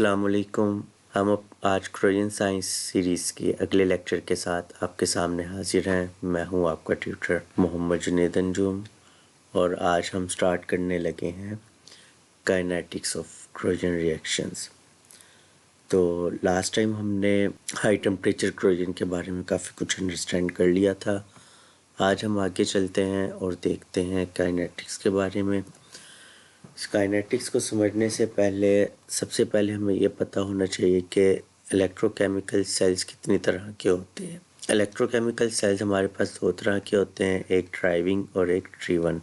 अस्सलाम वालेकुम। हम आज कोरियन साइंस सीरीज़ के अगले लेक्चर के साथ आपके सामने हाजिर हैं। मैं हूं आपका ट्यूटर मोहम्मद जुनैद अंजुम और आज हम स्टार्ट करने लगे हैं काइनेटिक्स ऑफ कोरियन रिएक्शंस। तो लास्ट टाइम हमने हाई टेम्परेचर कोरियन के बारे में काफ़ी कुछ अंडरस्टैंड कर लिया था। आज हम आगे चलते हैं और देखते हैं काइनेटिक्स के बारे में। काइनेटिक्स को समझने से पहले सबसे पहले हमें ये पता होना चाहिए कि इलेक्ट्रोकेमिकल सेल्स कितनी तरह के होते हैं। इलेक्ट्रोकेमिकल सेल्स हमारे पास दो तरह के होते हैं, एक ड्राइविंग और एक ड्रिवन।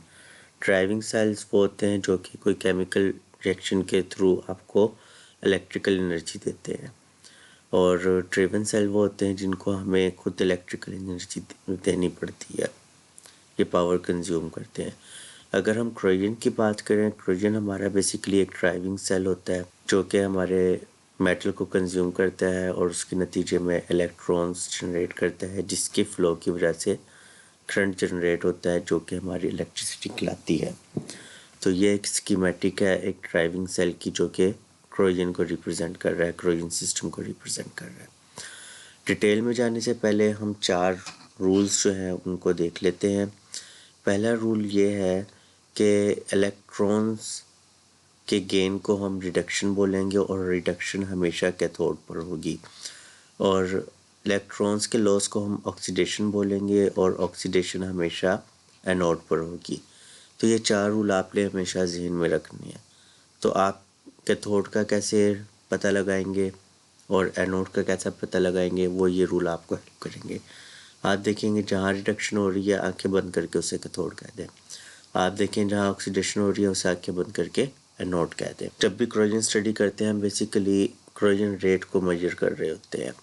ड्राइविंग सेल्स वो होते हैं जो कि कोई केमिकल रिएक्शन के थ्रू आपको इलेक्ट्रिकल एनर्जी देते हैं, और ड्रिवन सेल वो होते हैं जिनको हमें खुद इलेक्ट्रिकल एनर्जी देनी पड़ती है, ये पावर कंज्यूम करते हैं। अगर हम कोरियन की बात करें, कोरियन हमारा बेसिकली एक ड्राइविंग सेल होता है जो कि हमारे मेटल को कंज्यूम करता है और उसके नतीजे में इलेक्ट्रॉन्स जनरेट करता है, जिसके फ़्लो की वजह से करंट जनरेट होता है जो कि हमारी इलेक्ट्रिसिटी खिलाती है। तो ये एक स्कीमेटिक है एक ड्राइविंग सेल की, जो कि कोरियन को रिप्रेजेंट कर रहा है, कोरियन सिस्टम को रिप्रेजेंट कर रहा है। डिटेल में जाने से पहले हम 4 रूल्स जो हैं उनको देख लेते हैं। पहला रूल ये है कि इलेक्ट्रॉन्स के गेन को हम रिडक्शन बोलेंगे और रिडक्शन हमेशा कैथोड पर होगी, और इलेक्ट्रॉन्स के लॉस को हम ऑक्सीडेशन बोलेंगे और ऑक्सीडेशन हमेशा एनोड पर होगी। तो ये 4 रूल आपने हमेशा जहन में रखने हैं। तो आप कैथोड का कैसे पता लगाएंगे और एनोड का कैसा पता लगाएंगे, वो ये रूल आपको हेल्प करेंगे। आप देखेंगे जहाँ रिडक्शन हो रही है आंखें बंद करके उसे कैथोड कह दें। आप देखें जहाँ ऑक्सीडेशन हो रही है उसे आंखें बंद करके एनोड कह दें। जब भी कोरियन स्टडी करते हैं हम बेसिकली कोरियन रेट को मेजर कर रहे होते हैं।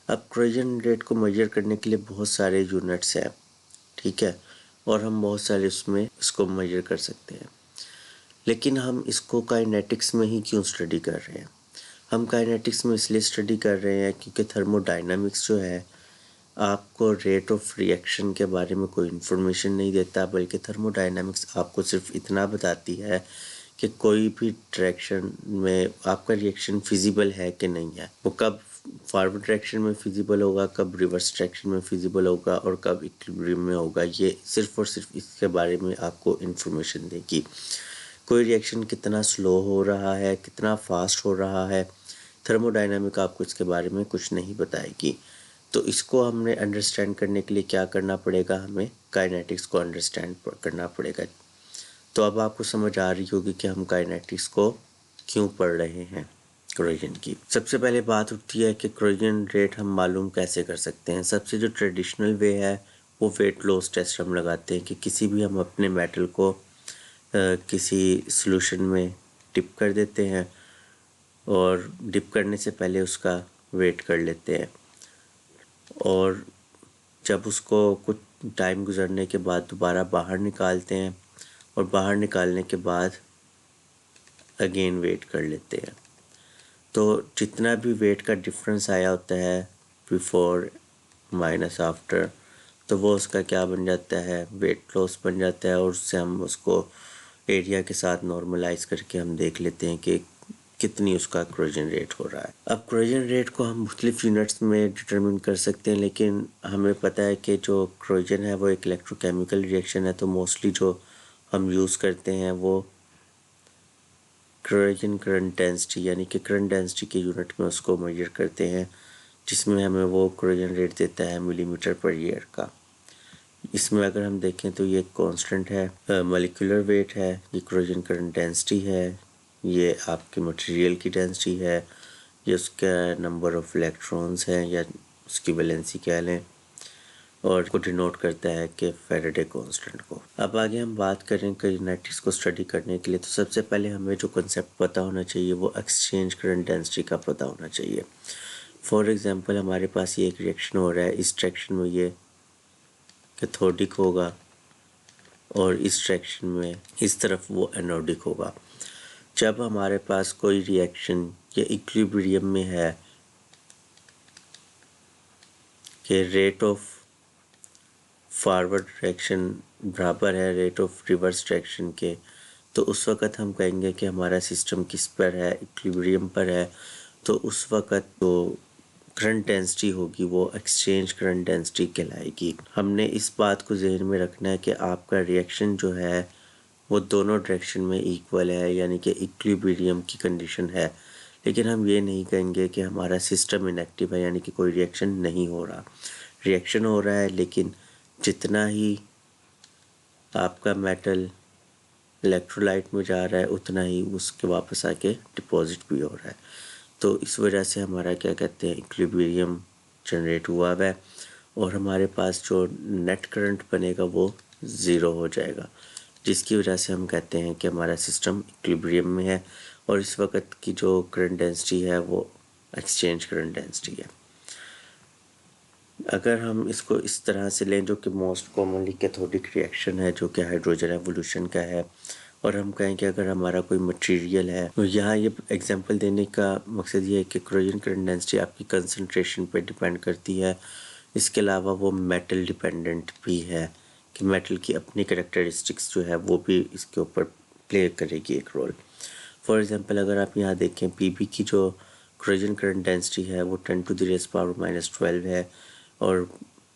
अब कोरियन रेट को मेजर करने के लिए बहुत सारे यूनिट्स हैं, ठीक है, और हम बहुत सारे उसमें इसको मेजर कर सकते हैं। लेकिन हम इसको काइनेटिक्स में ही क्यों स्टडी कर रहे हैं? हम काइनेटिक्स में इसलिए स्टडी कर रहे हैं क्योंकि थर्मोडायनामिक्स जो है आपको रेट ऑफ रिएक्शन के बारे में कोई इन्फॉर्मेशन नहीं देता, बल्कि थर्मोडायनामिक्स आपको सिर्फ इतना बताती है कि कोई भी डायरेक्शन में आपका रिएक्शन फिजिबल है कि नहीं है। वो कब फॉरवर्ड डायरेक्शन में फिजिबल होगा, कब रिवर्स डायरेक्शन में फिजिबल होगा और कब इक्विलिब्रियम में होगा, ये सिर्फ और सिर्फ इसके बारे में आपको इन्फॉर्मेशन देगी। कोई रिएक्शन कितना स्लो हो रहा है, कितना फास्ट हो रहा है, थर्मोडायनामिक आपको इसके बारे में कुछ नहीं बताएगी। तो इसको हमने अंडरस्टैंड करने के लिए क्या करना पड़ेगा, हमें काइनेटिक्स को अंडरस्टैंड करना पड़ेगा। तो अब आपको समझ आ रही होगी कि हम काइनेटिक्स को क्यों पढ़ रहे हैं कोरियन की। सबसे पहले बात उठती है कि कोरियन रेट हम मालूम कैसे कर सकते हैं। सबसे जो ट्रेडिशनल वे है वो वेट लॉस टेस्ट हम लगाते हैं कि किसी भी हम अपने मेटल को किसी सॉल्यूशन में डिप कर देते हैं और डिप करने से पहले उसका वेट कर लेते हैं, और जब उसको कुछ टाइम गुजरने के बाद दोबारा बाहर निकालते हैं और बाहर निकालने के बाद अगेन वेट कर लेते हैं। तो जितना भी वेट का डिफरेंस आया होता है बिफोर माइनस आफ्टर, तो वो उसका क्या बन जाता है, वेट लॉस बन जाता है, और उससे हम उसको एरिया के साथ नॉर्मलाइज करके हम देख लेते हैं कि कितनी उसका कोरियन रेट हो रहा है। अब कोरियन रेट को हम मुख्तलिफ यूनिट्स में डिटरमिन कर सकते हैं, लेकिन हमें पता है कि जो कोरियन है वो एक इलेक्ट्रोकेमिकल रिएक्शन है, तो मोस्टली जो हम यूज़ करते हैं वो कोरियन करंट डेंसिटी यानी कि करंट डेंसिटी के यूनिट में उसको मेजर करते हैं, जिसमें हमें वो कोरियन रेट देता है मिलीमीटर पर ईयर का। इसमें अगर हम देखें तो ये कांस्टेंट है, मॉलिक्यूलर वेट है, ये कोरियन करंट डेंसिटी है, ये आपके मटेरियल की डेंसिटी है, ये उसका नंबर ऑफ इलेक्ट्रॉन्स हैं या उसकी वैलेंसी कह लें, और को डिनोट करता है कि फैराडे कांस्टेंट को। अब आगे हम बात करें काइनेटिक्स को स्टडी करने के लिए, तो सबसे पहले हमें जो कंसेप्ट पता होना चाहिए वो एक्सचेंज करंट डेंसिटी का पता होना चाहिए। फॉर एग्जांपल हमारे पास ये एक रिएक्शन हो रहा है, इस डायरेक्शन में ये कैथोडिक होगा और इस डायरेक्शन में इस तरफ वो एनोडिक होगा। जब हमारे पास कोई रिएक्शन या इक्विलिब्रियम में है कि रेट ऑफ फॉरवर्ड डायरेक्शन बराबर है रेट ऑफ रिवर्स डायरेक्शन के, तो उस वक़्त हम कहेंगे कि हमारा सिस्टम किस पर है, इक्विलिब्रियम पर है। तो उस वक़्त तो करंट डेंसिटी होगी वो एक्सचेंज करंट डेंसिटी कहलाएगी। हमने इस बात को ज़हन में रखना है कि आपका रिएक्शन जो है वो दोनों डायरेक्शन में इक्वल है, यानी कि इक्विलिब्रियम की कंडीशन है। लेकिन हम ये नहीं कहेंगे कि हमारा सिस्टम इनएक्टिव है, यानी कि कोई रिएक्शन नहीं हो रहा। रिएक्शन हो रहा है, लेकिन जितना ही आपका मेटल इलेक्ट्रोलाइट में जा रहा है उतना ही उसके वापस आके डिपॉजिट भी हो रहा है। तो इस वजह से हमारा क्या कहते हैं इक्विलिब्रियम जनरेट हुआ है और हमारे पास जो नेट करंट बनेगा वो ज़ीरो हो जाएगा, जिसकी वजह से हम कहते हैं कि हमारा सिस्टम इक्विलिब्रियम में है और इस वक्त की जो करंट डेंसिटी है वो एक्सचेंज करंट डेंसिटी है। अगर हम इसको इस तरह से लें, जो कि मोस्ट कॉमनली कैथोडिक रिएक्शन है, जो कि हाइड्रोजन एवोल्यूशन का है, और हम कहें कि अगर हमारा कोई मटेरियल है, तो यहाँ ये एग्जांपल देने का मकसद ये है कि कोरोजन करंट डेंसिटी आपकी कंसंट्रेशन पे डिपेंड करती है। इसके अलावा वो मेटल डिपेंडेंट भी है कि मेटल की अपनी कैरेक्टरिस्टिक्स जो है वो भी इसके ऊपर प्ले करेगी एक रोल। फॉर एग्जांपल अगर आप यहाँ देखें पीबी की जो कोरोजन करंट डेंसिटी है वो 10⁻⁻12 है और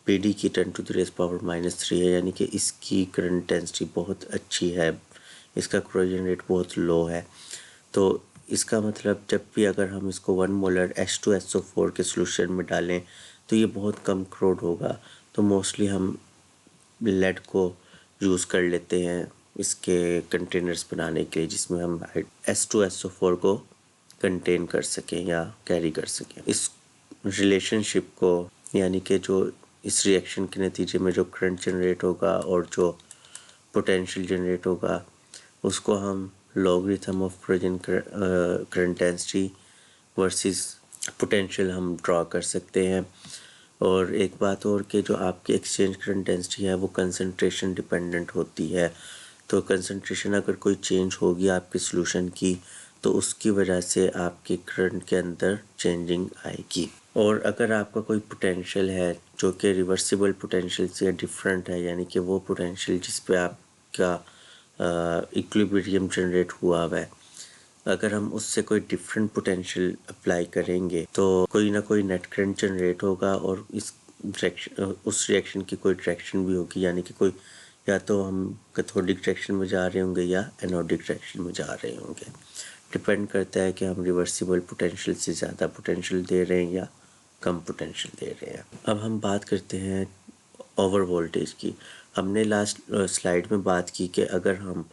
पीडी की 10⁻⁻3 है, यानी कि इसकी करंट डेंसिटी बहुत अच्छी है, इसका कोरोजन रेट बहुत लो है। तो इसका मतलब जब भी अगर हम इसको 1 मोलर H2SO4 के सोल्यूशन में डालें तो ये बहुत कम क्रोड होगा। तो मोस्टली हम लेड को यूज़ कर लेते हैं इसके कंटेनर्स बनाने के लिए, जिसमें हम H2SO4 को कंटेन कर सकें या कैरी कर सकें। इस रिलेशनशिप को, यानी कि जो इस रिएक्शन के नतीजे में जो करंट जनरेट होगा और जो पोटेंशियल जनरेट होगा, उसको हम logarithm of corrosion current density versus potential हम ड्रॉ कर सकते हैं। और एक बात और कि जो आपकी एक्सचेंज करंट डेंसिटी है वो कंसंट्रेशन डिपेंडेंट होती है। तो कंसंट्रेशन अगर कोई चेंज होगी आपके सॉल्यूशन की तो उसकी वजह से आपके करंट के अंदर चेंजिंग आएगी। और अगर आपका कोई पोटेंशियल है जो कि रिवर्सिबल पोटेंशियल से डिफरेंट है, यानी कि वो पोटेंशियल जिस पे आपका इक्विलिब्रियम जनरेट हुआ है, अगर हम उससे कोई डिफरेंट पोटेंशियल अप्लाई करेंगे तो कोई ना कोई नेट करंट जनरेट होगा और इस डायरेक्शन, उस रिएक्शन की कोई डायरेक्शन भी होगी, यानी कि कोई या तो हम कैथोडिक डायरेक्शन में जा रहे होंगे या एनोडिक डायरेक्शन में जा रहे होंगे। डिपेंड करता है कि हम रिवर्सिबल पोटेंशियल से ज़्यादा पोटेंशियल दे रहे हैं या कम पोटेंशियल दे रहे हैं। अब हम बात करते हैं ओवर वोल्टेज की। हमने लास्ट स्लाइड में बात की कि अगर हम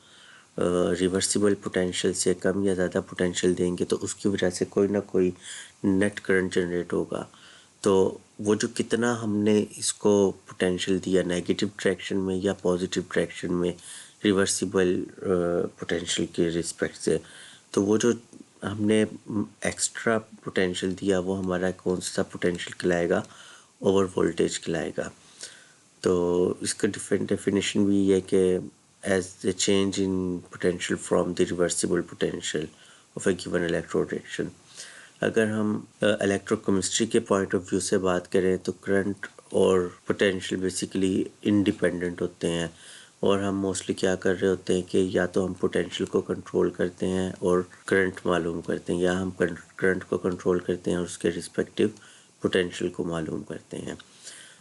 रिवर्सिबल पोटेंशियल से कम या ज़्यादा पोटेंशियल देंगे तो उसकी वजह से कोई ना कोई नेट करंट जनरेट होगा। तो वो जो कितना हमने इसको पोटेंशियल दिया नेगेटिव डायरेक्शन में या पॉजिटिव डायरेक्शन में रिवर्सिबल पोटेंशियल के रिस्पेक्ट से, तो वो जो हमने एक्स्ट्रा पोटेंशियल दिया वो हमारा कौन सा पोटेंशियल कहलाएगा, ओवर वोल्टेज कहलाएगा। तो इसका डिफरेंट डेफिनेशन भी ये है कि as the change in potential from the reversible potential of a given electrode reaction। अगर हम इलेक्ट्रोकेमिस्ट्री के पॉइंट ऑफ व्यू से बात करें तो करंट और पोटेंशियल बेसिकली इंडिपेंडेंट होते हैं और हम मोस्टली क्या कर रहे होते हैं कि या तो हम पोटेंशियल को कंट्रोल करते हैं और करंट मालूम करते हैं, या हम करंट को कंट्रोल करते हैं और उसके रिस्पेक्टिव पोटेंशियल को मालूम करते हैं।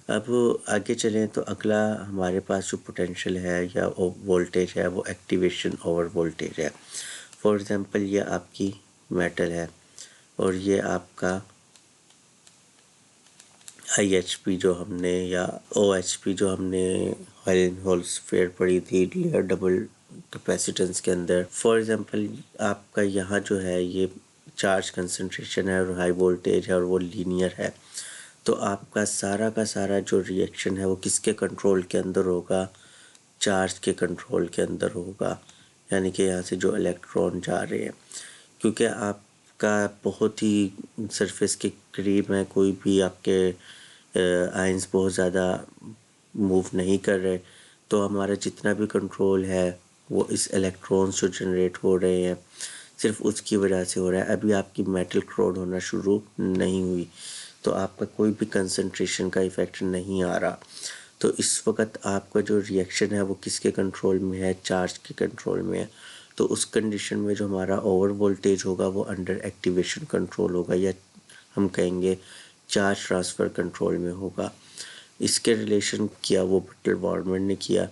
अब आगे चलें तो अगला हमारे पास जो पोटेंशियल है या वोल्टेज है वो एक्टिवेशन ओवर वोल्टेज है। फॉर एग्जांपल ये आपकी मेटल है और ये आपका IHP जो हमने या OHP जो हमने हेल्महोल्ट्ज़ पढ़ी थी लेयर डबल कैपेसिटेंस के अंदर। फॉर एग्जांपल आपका यहाँ जो है ये चार्ज कंसंट्रेशन है और हाई वोल्टेज है और वो लीनियर है। तो आपका सारा का सारा जो रिएक्शन है वो किसके कंट्रोल के अंदर होगा, चार्ज के कंट्रोल के अंदर होगा, यानी कि यहाँ से जो इलेक्ट्रॉन जा रहे हैं, क्योंकि आपका बहुत ही सरफेस के करीब है, कोई भी आपके आयंस बहुत ज़्यादा मूव नहीं कर रहे, तो हमारा जितना भी कंट्रोल है वो इस इलेक्ट्रॉन्स जो जनरेट हो रहे हैं सिर्फ उसकी वजह से हो रहा है। अभी आपकी मेटल क्रोड होना शुरू नहीं हुई तो आपका कोई भी कंसंट्रेशन का इफ़ेक्ट नहीं आ रहा। तो इस वक्त आपका जो रिएक्शन है वो किसके कंट्रोल में है, चार्ज के कंट्रोल में है। तो उस कंडीशन में जो हमारा ओवर वोल्टेज होगा वो अंडर एक्टिवेशन कंट्रोल होगा, या हम कहेंगे चार्ज ट्रांसफ़र कंट्रोल में होगा। इसके रिलेशन किया वो बटलवार्मर ने किया,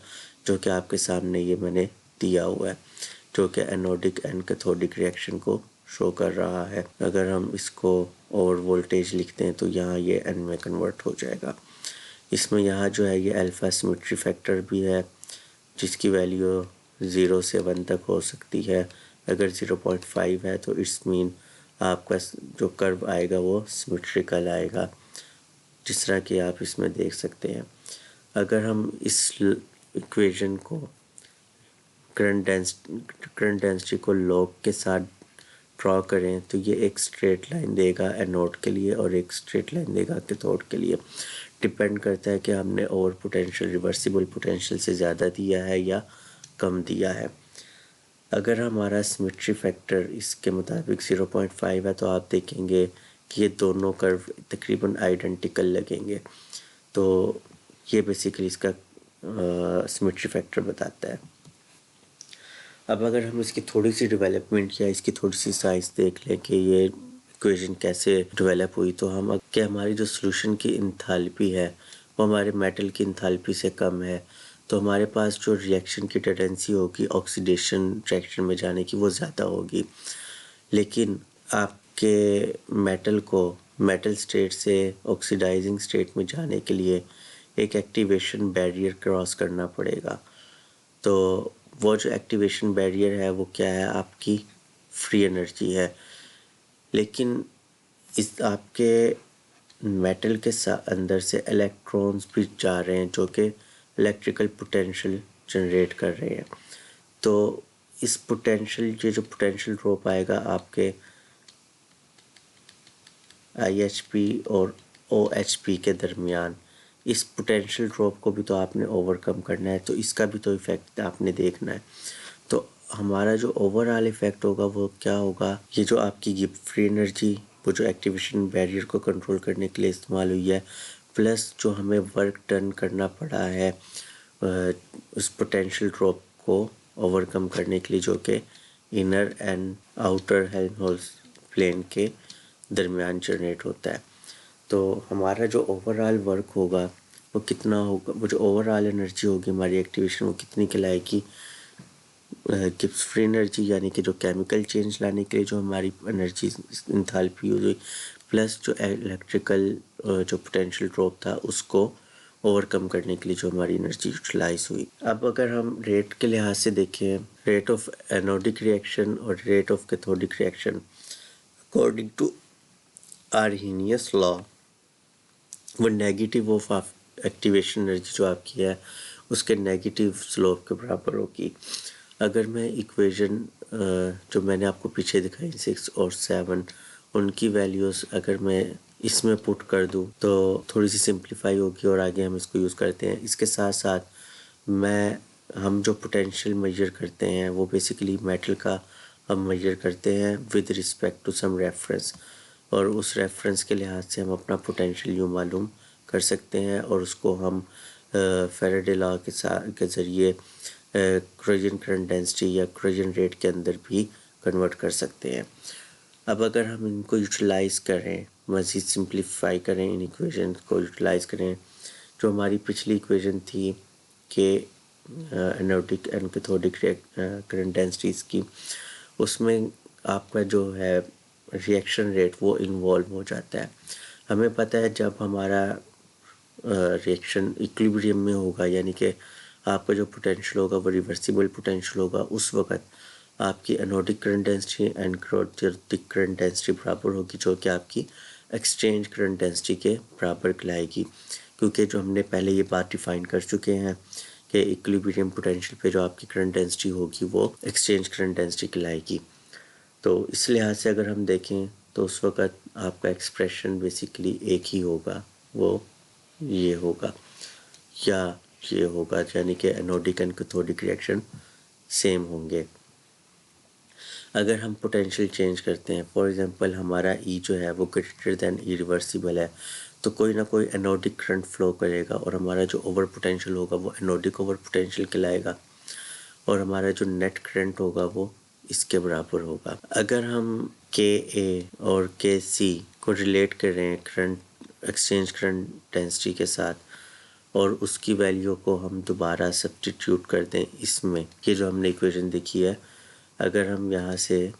जो कि आपके सामने ये मैंने दिया हुआ है, जो कि एनोडिक एंड कैथोडिक रिएक्शन को शो कर रहा है। अगर हम इसको ओवर वोल्टेज लिखते हैं तो यहाँ ये एन में कन्वर्ट हो जाएगा। इसमें यहाँ जो है ये अल्फ़ा सिमेट्री फैक्टर भी है, जिसकी वैल्यू 0 से 1 तक हो सकती है। अगर 0.5 है तो इट्स मीन आपका जो कर्व आएगा वो सिमेट्रिकल आएगा, जिस तरह कि आप इसमें देख सकते हैं। अगर हम इस इक्वेशन को करंट डेंसिटी को लॉग के साथ ड्रॉ करें तो ये एक स्ट्रेट लाइन देगा एनोड के लिए और एक स्ट्रेट लाइन देगा कैथोड के लिए। डिपेंड करता है कि हमने ओवर पोटेंशियल रिवर्सिबल पोटेंशियल से ज़्यादा दिया है या कम दिया है। अगर हमारा सिमेट्री फैक्टर इसके मुताबिक 0.5 है तो आप देखेंगे कि ये दोनों कर्व तकरीबन आइडेंटिकल लगेंगे। तो ये बेसिकली इसका सिमेट्री फैक्टर बताता है। अब अगर हम इसकी थोड़ी सी डेवलपमेंट या इसकी थोड़ी सी साइज देख लें कि ये इक्वेशन कैसे डेवलप हुई, तो हम कि हमारी जो सॉल्यूशन की इंथैल्पी है वो हमारे मेटल की इंथैल्पी से कम है, तो हमारे पास जो रिएक्शन की टेंडेंसी होगी ऑक्सीडेशन रिएक्शन में जाने की वो ज़्यादा होगी। लेकिन आपके मेटल को मेटल स्टेट से ऑक्सीडाइजिंग स्टेट में जाने के लिए एक एक्टिवेशन बैरियर क्रॉस करना पड़ेगा। तो वो जो एक्टिवेशन बैरियर है वो क्या है, आपकी फ्री एनर्जी है। लेकिन इस आपके मेटल के अंदर से इलेक्ट्रॉन्स भी जा रहे हैं जो कि इलेक्ट्रिकल पोटेंशियल जनरेट कर रहे हैं। तो इस पोटेंशियल ये जो पोटेंशियल ड्रॉप आएगा आपके IHP और OHP के दरमियान, इस पोटेंशियल ड्रॉप को भी तो आपने ओवरकम करना है, तो इसका भी तो इफ़ेक्ट आपने देखना है। तो हमारा जो ओवरऑल इफ़ेक्ट होगा वो क्या होगा, ये जो आपकी गिब्स फ्री एनर्जी वो जो एक्टिवेशन बैरियर को कंट्रोल करने के लिए इस्तेमाल हुई है, प्लस जो हमें वर्क डन करना पड़ा है उस पोटेंशियल ड्रॉप को ओवरकम करने के लिए, जो कि inner and outer Helmholtz plane के दरमियान जनरेट होता है। तो हमारा जो ओवरऑल वर्क होगा वो कितना होगा, वो जो ओवरऑल एनर्जी होगी हमारी एक्टिवेशन वो कितनी कहलाएगी, गिब्स फ्री एनर्जी यानी कि जो केमिकल चेंज लाने के लिए जो हमारी एनर्जी इंथैल्पी हुई, प्लस जो इलेक्ट्रिकल जो पोटेंशियल ड्रॉप था उसको ओवरकम करने के लिए जो हमारी एनर्जी यूटिलाइज हुई। अब अगर हम रेट के लिहाज से देखें, रेट ऑफ एनोडिक रिएक्शन और rate of cathodic reaction according to Arrhenius law, वो नेगेटिव ऑफ एक्टिवेशन एनर्जी जो आपकी है उसके नेगेटिव स्लोप के बराबर होगी। अगर मैं इक्वेशन जो मैंने आपको पीछे दिखाई 6 और 7 उनकी वैल्यूज़ अगर मैं इसमें पुट कर दूं तो थोड़ी सी सिंप्लीफाई होगी और आगे हम इसको यूज़ करते हैं। इसके साथ साथ हम जो पोटेंशियल मेजर करते हैं वो बेसिकली मेटल का हम मेजर करते हैं with respect to some reference, और उस रेफरेंस के लिहाज से हम अपना पोटेंशियल यूँ मालूम कर सकते हैं और उसको हम फैराडे लॉ के ज़रिए कोरोजन करंट डेंसिटी या कोरोजन रेट के अंदर भी कन्वर्ट कर सकते हैं। अब अगर हम इनको यूटिलाइज़ करें, मज़ीद सिंप्लीफाई करें, इन इक्वेशन को यूटिलाइज़ करें, जो हमारी पिछली इक्वेशन थी कि anodic and cathodic current densities की, उसमें आपका जो है रिएक्शन रेट वो इन्वॉल्व हो जाता है। हमें पता है जब हमारा रिएक्शन इक्विलिब्रियम में होगा, यानी कि आपका जो पोटेंशियल होगा वो रिवर्सिबल पोटेंशियल होगा, उस वक्त आपकी anodic current density and cathodic current density बराबर होगी, जो कि आपकी एक्सचेंज करंट डेंसिटी के बराबर कहलाएगी। क्योंकि जो हमने पहले ये बात डिफाइन कर चुके हैं कि इक्विलिब्रियम पोटेंशियल पे जो आपकी करंट डेंसिटी होगी वो एक्सचेंज करंट डेंसिटी कहलाएगी। तो इस लिहाज से अगर हम देखें तो उस वक़्त आपका एक्सप्रेशन बेसिकली एक ही होगा, वो ये होगा या ये होगा, यानी कि anodic and cathodic reaction same होंगे। अगर हम पोटेंशियल चेंज करते हैं, फॉर एग्जांपल हमारा ई जो है वो ग्रेटर दैन इरिवर्सिबल है, तो कोई ना कोई एनोडिक करंट फ्लो करेगा और हमारा जो ओवर पोटेंशियल होगा वो एनोडिक ओवर पोटेंशियल कहलाएगा। और हमारा जो नेट करंट होगा वो इसके बराबर होगा। अगर हम KA और KC को रिलेट करें करंट एक्सचेंज करंट डेंसिटी के साथ और उसकी वैल्यू को हम दोबारा सब्स्टिट्यूट कर दें इसमें, ये जो हमने इक्वेशन देखी है, अगर हम यहाँ से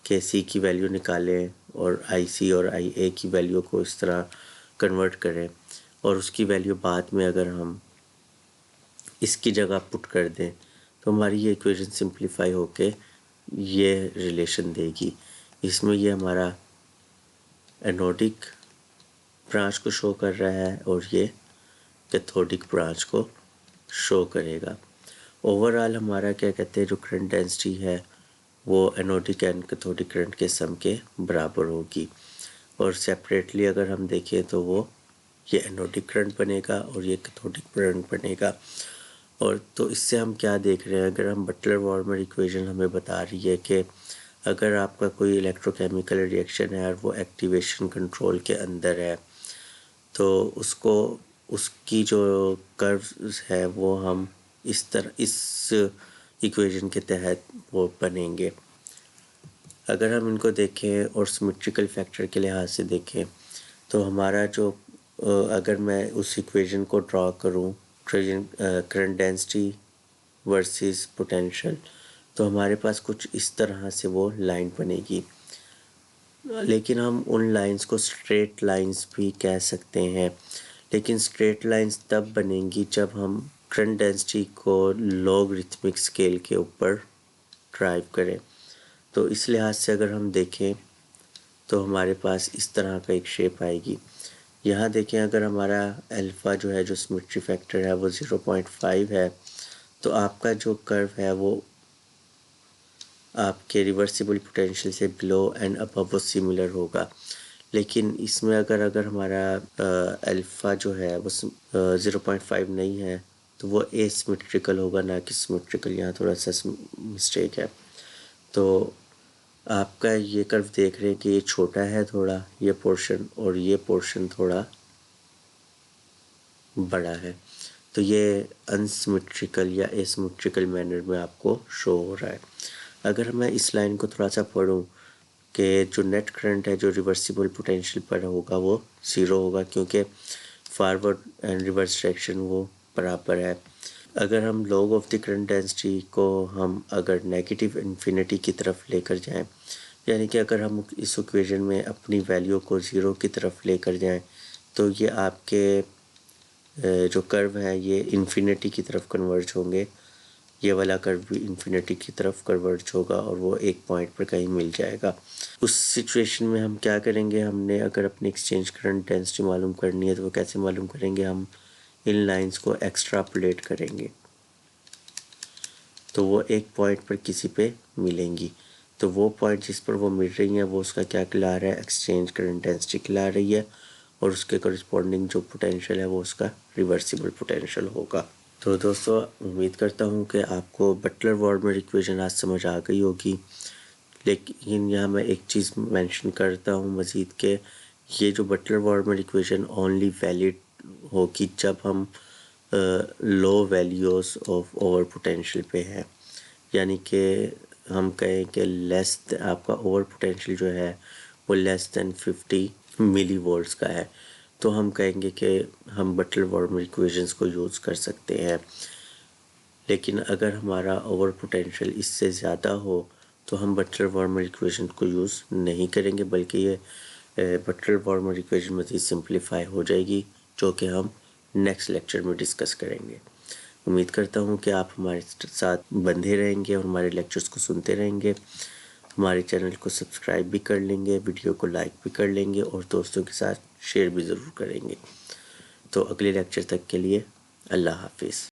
KC की वैल्यू निकालें और IC और IA की वैल्यू को इस तरह कन्वर्ट करें और उसकी वैल्यू बाद में अगर हम इसकी जगह पुट कर दें तो हमारी ये इक्वेशन सिंप्लीफाई होके ये रिलेशन देगी। इसमें ये हमारा एनोडिक ब्रांच को शो कर रहा है और ये कैथोडिक ब्रांच को शो करेगा। ओवरऑल हमारा क्या कहते हैं, जो करंट डेंसिटी है वो एनोडिक एंड कैथोडिक करंट के सम के बराबर होगी। और सेपरेटली अगर हम देखें तो वो ये एनोडिक करंट बनेगा और ये कैथोडिक करंट बनेगा। और तो इससे हम क्या देख रहे हैं, अगर हम बटलर वार्मर इक्वेशन हमें बता रही है कि अगर आपका कोई इलेक्ट्रोकेमिकल रिएक्शन है और वो एक्टिवेशन कंट्रोल के अंदर है तो उसको उसकी जो कर्व्स है वो हम इस तरह इस इक्वेशन के तहत वो बनेंगे। अगर हम इनको देखें और सिमेट्रिकल फैक्टर के लिहाज से देखें तो हमारा जो अगर मैं उस इक्वेशन को ड्रॉ करूं करंट डेंसिटी वर्सेस पोटेंशियल, तो हमारे पास कुछ इस तरह से वो लाइन बनेगी। लेकिन हम उन लाइंस को स्ट्रेट लाइंस भी कह सकते हैं, लेकिन स्ट्रेट लाइंस तब बनेंगी जब हम करंट डेंसिटी को लॉगरिथमिक स्केल के ऊपर ड्राइव करें। तो इस लिहाज से अगर हम देखें तो हमारे पास इस तरह का एक शेप आएगी। यहाँ देखें, अगर हमारा अल्फ़ा जो है, जो सिमेट्री फैक्टर है वो 0.5 है, तो आपका जो कर्व है वो आपके रिवर्सिबल पोटेंशियल से बिलो एंड अबव वो सिमिलर होगा। लेकिन इसमें अगर हमारा अल्फ़ा जो है वो 0.5 नहीं है तो वो एसिमेट्रिकल होगा, ना कि सिमेट्रिकल। यहाँ थोड़ा सा मिस्टेक है। तो आपका ये कर्व देख रहे हैं कि ये छोटा है थोड़ा, ये पोर्शन, और ये पोर्शन थोड़ा बड़ा है। तो ये अनसिमेट्रिकल या एसिमेट्रिकल मैनर में आपको शो हो रहा है। अगर मैं इस लाइन को थोड़ा सा पढ़ूं कि जो नेट करंट है जो रिवर्सिबल पोटेंशियल पर होगा वो 0 होगा, क्योंकि फॉरवर्ड एंड रिवर्स डायरेक्शन वो बराबर है। अगर हम log of the current density को हम अगर नेगेटिव इन्फिनिटी की तरफ लेकर जाएं, यानी कि अगर हम इस इक्वेशन में अपनी वैल्यू को 0 की तरफ लेकर जाएं तो ये आपके जो कर्व है ये इन्फिनिटी की तरफ कन्वर्ज होंगे। ये वाला कर्व भी इन्फिनिटी की तरफ कन्वर्ज होगा और वो एक पॉइंट पर कहीं मिल जाएगा। उस सिचुएशन में हम क्या करेंगे, हमने अगर अपनी एक्सचेंज करंट डेंसिटी मालूम करनी है तो वो कैसे मालूम करेंगे, हम इन लाइंस को एक्स्ट्रापोलेट करेंगे तो वो एक पॉइंट पर किसी पे मिलेंगी। तो वो पॉइंट जिस पर वो मिल रही है वो उसका क्या कहला रहा है, एक्सचेंज करंट डेंसिटी कहला रही है, और उसके कॉरस्पॉन्डिंग जो पोटेंशियल है वो उसका रिवर्सिबल पोटेंशियल होगा। तो दोस्तों, उम्मीद करता हूँ कि आपको बटलर वार्मर इक्वेशन आज समझ आ गई होगी। लेकिन यहाँ मैं एक चीज़ मेंशन करता हूँ मज़ीद के, ये जो Butler Volmer equation only valid होगी जब हम low values of over potential पे है। यानी कि हम कहें कि आपका ओवर पोटेंशियल जो है वो लेस दैन 50 मिली वोल्ट्स का है, तो हम कहेंगे कि हम बटलर वार्मर इक्वेशंस को यूज़ कर सकते हैं। लेकिन अगर हमारा ओवर पोटेंशियल इससे ज़्यादा हो तो हम बटलर वार्मर इक्वेशन को यूज़ नहीं करेंगे, बल्कि ये बटलर वार्मर इक्वेशन मज़ीद सिंप्लीफाई हो जाएगी, जो कि हम नेक्स्ट लेक्चर में डिस्कस करेंगे। उम्मीद करता हूँ कि आप हमारे साथ बंधे रहेंगे और हमारे लेक्चर्स को सुनते रहेंगे। हमारे चैनल को सब्सक्राइब भी कर लेंगे, वीडियो को लाइक भी कर लेंगे और दोस्तों के साथ शेयर भी ज़रूर करेंगे। तो अगले लेक्चर तक के लिए अल्लाह हाफिज़।